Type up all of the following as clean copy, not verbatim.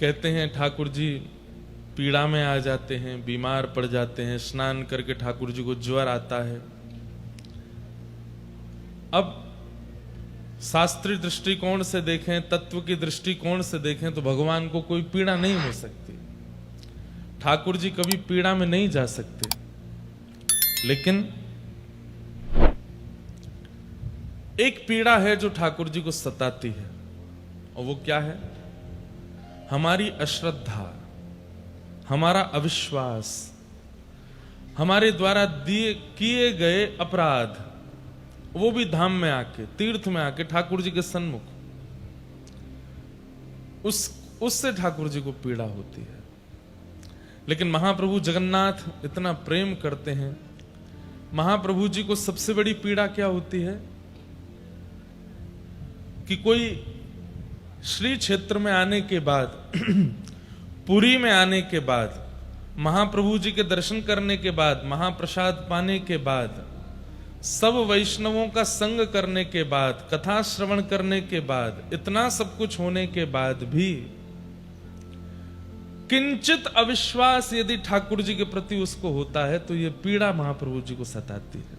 कहते हैं ठाकुर जी पीड़ा में आ जाते हैं, बीमार पड़ जाते हैं, स्नान करके ठाकुर जी को ज्वर आता है। अब शास्त्रीय दृष्टिकोण से देखें, तत्व की दृष्टिकोण से देखें तो भगवान को कोई पीड़ा नहीं हो सकती, ठाकुर जी कभी पीड़ा में नहीं जा सकते। लेकिन एक पीड़ा है जो ठाकुर जी को सताती है, और वो क्या है? हमारी अश्रद्धा, हमारा अविश्वास, हमारे द्वारा किए गए अपराध, वो भी धाम में आके, तीर्थ में आके, ठाकुर जी के सन्मुख, उससे ठाकुर जी को पीड़ा होती है। लेकिन महाप्रभु जगन्नाथ इतना प्रेम करते हैं, महाप्रभु जी को सबसे बड़ी पीड़ा क्या होती है कि कोई श्री क्षेत्र में आने के बाद पुरी में आने के बाद, महाप्रभु जी के दर्शन करने के बाद, महाप्रसाद पाने के बाद, सब वैष्णवों का संग करने के बाद, कथा श्रवण करने के बाद, इतना सब कुछ होने के बाद भी किंचित अविश्वास यदि ठाकुर जी के प्रति उसको होता है तो यह पीड़ा महाप्रभु जी को सताती है।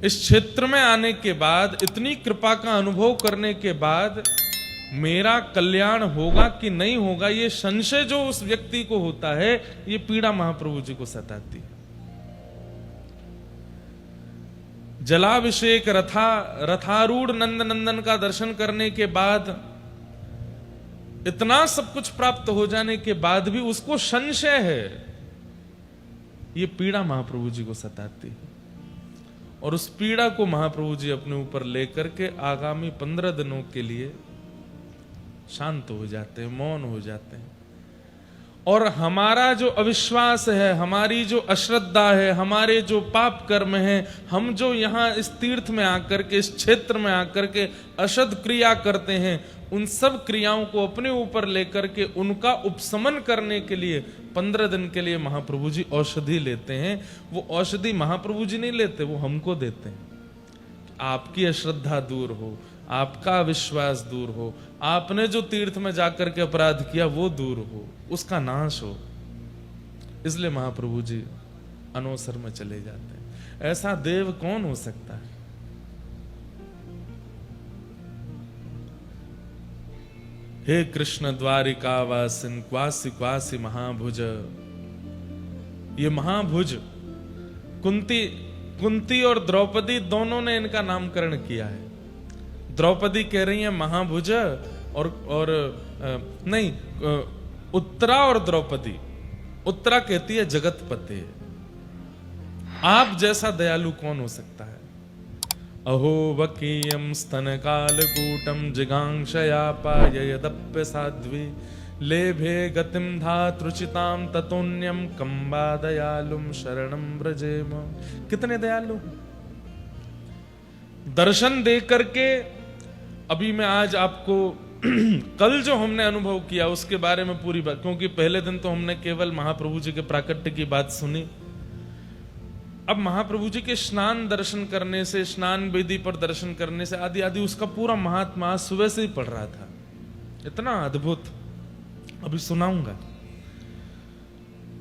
इस क्षेत्र में आने के बाद, इतनी कृपा का अनुभव करने के बाद मेरा कल्याण होगा कि नहीं होगा, ये संशय जो उस व्यक्ति को होता है, ये पीड़ा महाप्रभु जी को सताती है। जलाभिषेक, रथारूढ़ नंद नंदन का दर्शन करने के बाद, इतना सब कुछ प्राप्त हो जाने के बाद भी उसको संशय है, ये पीड़ा महाप्रभु जी को सताती है। और उस पीड़ा को महाप्रभु जी अपने ऊपर लेकर के आगामी 15 दिनों के लिए शांत हो जाते हैं, मौन हो जाते हैं। और हमारा जो अविश्वास है, हमारी जो अश्रद्धा है, हमारे जो पाप कर्म है, हम जो यहाँ इस तीर्थ में आकर के, इस क्षेत्र में आकर के अशुद्ध क्रिया करते हैं, उन सब क्रियाओं को अपने ऊपर लेकर के उनका उपशमन करने के लिए 15 दिन के लिए महाप्रभु जी औषधि लेते हैं। वो औषधि महाप्रभु जी नहीं लेते, वो हमको देते हैं। आपकी अश्रद्धा दूर हो, आपका विश्वास दूर हो, आपने जो तीर्थ में जाकर के अपराध किया वो दूर हो, उसका नाश हो। इसलिए महाप्रभु जी अनवसर में चले जाते हैं। ऐसा देव कौन हो सकता है? हे कृष्ण द्वारिका वासिन क्वासी क्वासी महाभुज। ये महाभुज कुंती और द्रौपदी दोनों ने इनका नामकरण किया है। द्रौपदी कह रही है महाभुज, और नहीं, उत्तरा और द्रौपदी। उत्तरा कहती है जगतपते। आप जैसा दयालु कौन हो सकता है? अहो वकीयम स्तन कालकूटम जिगांक्षया पाययदप्य साध्वी लेभे गतिम धातृचिताम ततोन्यम कंबा दयालुम शरणम व्रजेम। कितने दयालु दर्शन दे करके। अभी मैं आज आपको कल जो हमने अनुभव किया उसके बारे में पूरी बात, क्योंकि पहले दिन तो हमने केवल महाप्रभु जी के प्राकट्य की बात सुनी। अब महाप्रभु जी के स्नान दर्शन करने से, स्नान वेदी पर दर्शन करने से आदि आदि उसका पूरा महात्मा सुबह से ही पढ़ रहा था। इतना अद्भुत, अभी सुनाऊंगा।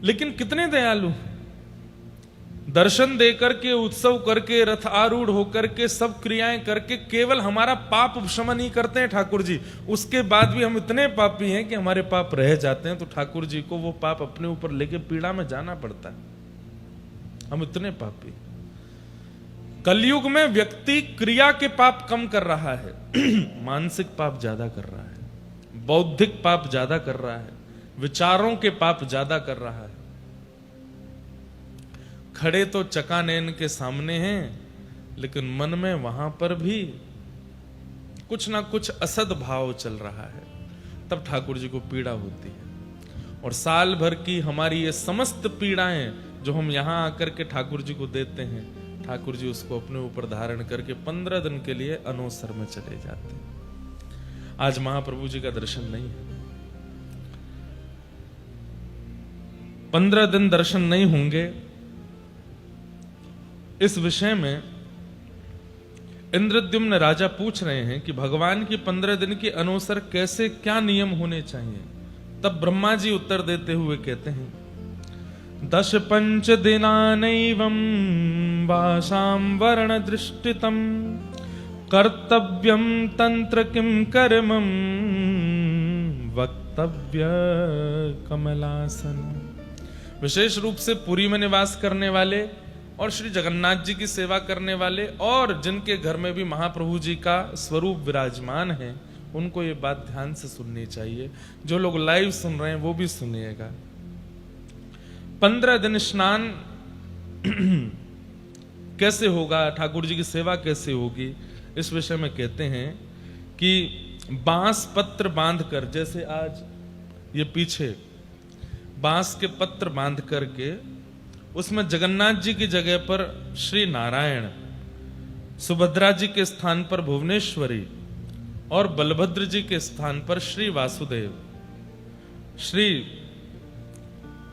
लेकिन कितने दयालु, दर्शन देकर के, उत्सव करके, रथ आरूढ़ होकर के, सब क्रियाएं करके केवल हमारा पाप उपशमन ही करते हैं ठाकुर जी। उसके बाद भी हम इतने पापी हैं कि हमारे पाप रह जाते हैं, तो ठाकुर जी को वो पाप अपने ऊपर लेके पीड़ा में जाना पड़ता है। हम इतने पापी। कलयुग में व्यक्ति क्रिया के पाप कम कर रहा है, मानसिक पाप ज्यादा कर रहा है, बौद्धिक पाप ज्यादा कर रहा है, विचारों के पाप ज्यादा कर रहा है। खड़े तो चकानैन के सामने हैं, लेकिन मन में वहां पर भी कुछ ना कुछ असद भाव चल रहा है, तब ठाकुर जी को पीड़ा होती है। और साल भर की हमारी ये समस्त पीड़ाएं जो हम यहां आकर के ठाकुर जी को देते हैं, ठाकुर जी उसको अपने ऊपर धारण करके 15 दिन के लिए अनवसर में चले जाते हैं। आज महाप्रभु जी का दर्शन नहीं है, 15 दिन दर्शन नहीं होंगे। इस विषय में इंद्रद्युम्न राजा पूछ रहे हैं कि भगवान की 15 दिन के अनुसार कैसे क्या नियम होने चाहिए। तब ब्रह्मा जी उत्तर देते हुए कहते हैं, 10 पंच दिनानैवं वासां वर्ण दृष्टितम कर्तव्यम तंत्र किम कर्मम वक्तव्य कमलासन। विशेष रूप से पुरी में निवास करने वाले और श्री जगन्नाथ जी की सेवा करने वाले और जिनके घर में भी महाप्रभु जी का स्वरूप विराजमान है, उनको ये बात ध्यान से सुननी चाहिए। जो लोग लाइव सुन रहे हैं वो भी सुनिएगा। 15 दिन स्नान कैसे होगा, ठाकुर जी की सेवा कैसे होगी, इस विषय में कहते हैं कि बांस पत्र बांधकर, जैसे आज ये पीछे बांस के पत्र बांध करके उसमें जगन्नाथ जी की जगह पर श्री नारायण, सुभद्रा जी के स्थान पर भुवनेश्वरी और बलभद्र जी के स्थान पर श्री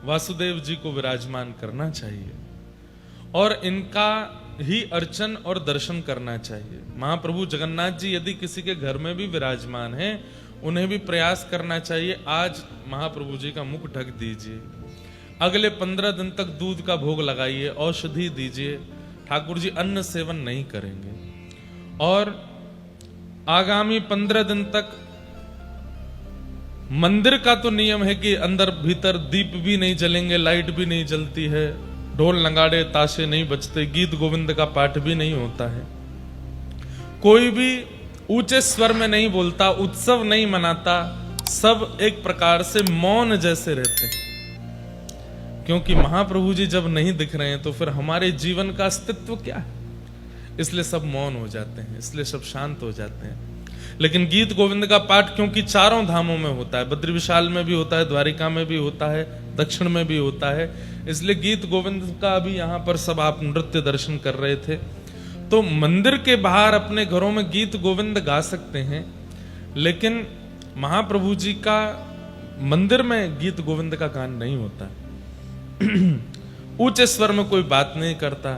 वासुदेव जी को विराजमान करना चाहिए और इनका ही अर्चन और दर्शन करना चाहिए। महाप्रभु जगन्नाथ जी यदि किसी के घर में भी विराजमान हैं, उन्हें भी प्रयास करना चाहिए, आज महाप्रभु जी का मुख ढक दीजिए, अगले 15 दिन तक दूध का भोग लगाइए, औषधि दीजिए। ठाकुर जी अन्न सेवन नहीं करेंगे और आगामी 15 दिन तक मंदिर का तो नियम है कि अंदर भीतर दीप भी नहीं जलेंगे, लाइट भी नहीं जलती है, ढोल नगाड़े ताशे नहीं बजते, गीत गोविंद का पाठ भी नहीं होता है, कोई भी ऊंचे स्वर में नहीं बोलता, उत्सव नहीं मनाता, सब एक प्रकार से मौन जैसे रहते हैं। क्योंकि महाप्रभु जी जब नहीं दिख रहे हैं तो फिर हमारे जीवन का अस्तित्व क्या है, इसलिए सब मौन हो जाते हैं, इसलिए सब शांत हो जाते हैं। लेकिन गीत गोविंद का पाठ क्योंकि चारों धामों में होता है, बद्री विशाल में भी होता है, द्वारिका में भी होता है, दक्षिण में भी होता है, इसलिए गीत गोविंद का भी यहाँ पर सब आप नृत्य दर्शन कर रहे थे। तो मंदिर के बाहर अपने घरों में गीत गोविंद गा सकते हैं, लेकिन महाप्रभु जी का मंदिर में गीत गोविंद का गान नहीं होता। ऊंचे स्वर में कोई बात नहीं करता।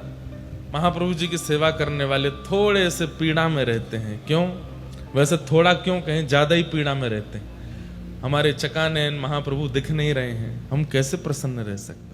महाप्रभु जी की सेवा करने वाले थोड़े से पीड़ा में रहते हैं। क्यों? वैसे थोड़ा क्यों कहें, ज्यादा ही पीड़ा में रहते हैं। हमारे चकानयन महाप्रभु दिख नहीं रहे हैं, हम कैसे प्रसन्न रह सकते हैं?